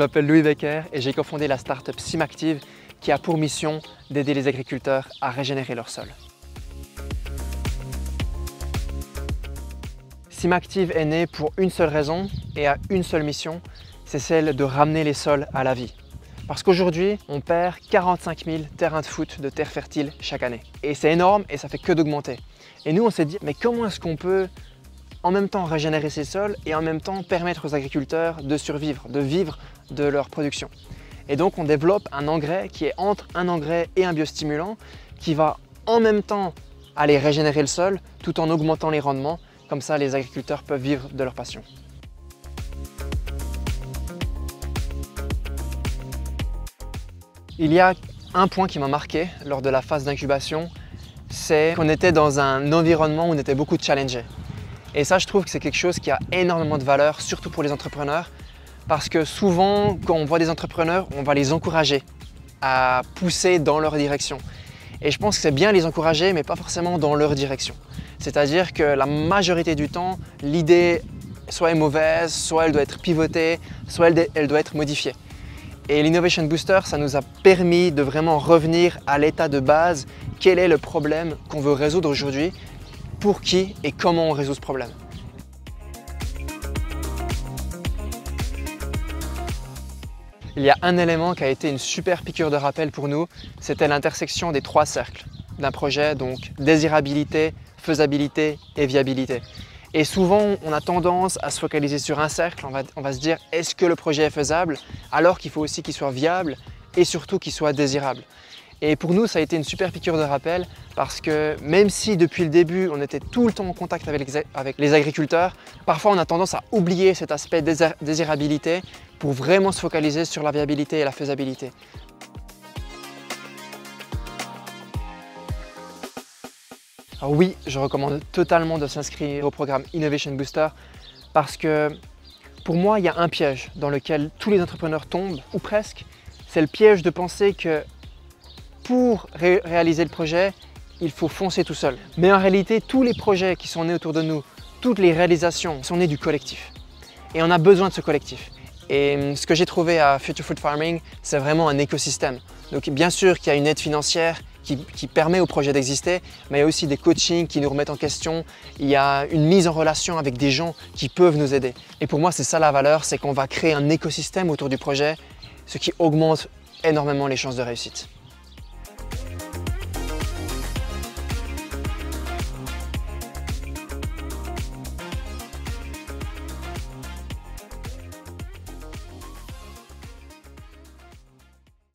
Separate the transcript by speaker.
Speaker 1: Je m'appelle Louis Becker et j'ai cofondé la startup Simactive qui a pour mission d'aider les agriculteurs à régénérer leur sol. Simactive est né pour une seule raison et a une seule mission, c'est celle de ramener les sols à la vie. Parce qu'aujourd'hui, on perd 45 000 terrains de foot de terre fertile chaque année. Et c'est énorme et ça fait que d'augmenter. Et nous, on s'est dit, mais comment est-ce qu'on peut en même temps régénérer ces sols et en même temps permettre aux agriculteurs de survivre, de vivre de leur production. Et donc on développe un engrais qui est entre un engrais et un biostimulant qui va en même temps aller régénérer le sol tout en augmentant les rendements. Comme ça, les agriculteurs peuvent vivre de leur passion. Il y a un point qui m'a marqué lors de la phase d'incubation, c'est qu'on était dans un environnement où on était beaucoup challengés. Et ça, je trouve que c'est quelque chose qui a énormément de valeur, surtout pour les entrepreneurs, parce que souvent, quand on voit des entrepreneurs, on va les encourager à pousser dans leur direction. Et je pense que c'est bien les encourager, mais pas forcément dans leur direction. C'est-à-dire que la majorité du temps, l'idée soit est mauvaise, soit elle doit être pivotée, soit elle doit être modifiée. Et l'Innovation Booster, ça nous a permis de vraiment revenir à l'état de base. Quel est le problème qu'on veut résoudre aujourd'hui? Pour qui et comment on résout ce problème. Il y a un élément qui a été une super piqûre de rappel pour nous, c'était l'intersection des 3 cercles d'un projet, donc désirabilité, faisabilité et viabilité. Et souvent, on a tendance à se focaliser sur un cercle, on va se dire est-ce que le projet est faisable, alors qu'il faut aussi qu'il soit viable et surtout qu'il soit désirable. Et pour nous, ça a été une super piqûre de rappel parce que même si depuis le début, on était tout le temps en contact avec les agriculteurs, parfois on a tendance à oublier cet aspect désirabilité pour vraiment se focaliser sur la viabilité et la faisabilité. Alors oui, je recommande totalement de s'inscrire au programme Innovation Booster parce que pour moi, il y a un piège dans lequel tous les entrepreneurs tombent, ou presque. C'est le piège de penser que pour réaliser le projet, il faut foncer tout seul. Mais en réalité, tous les projets qui sont nés autour de nous, toutes les réalisations sont nées du collectif. Et on a besoin de ce collectif. Et ce que j'ai trouvé à Future Food Farming, c'est vraiment un écosystème. Donc bien sûr qu'il y a une aide financière qui permet au projet d'exister, mais il y a aussi des coachings qui nous remettent en question. Il y a une mise en relation avec des gens qui peuvent nous aider. Et pour moi, c'est ça la valeur, c'est qu'on va créer un écosystème autour du projet, ce qui augmente énormément les chances de réussite.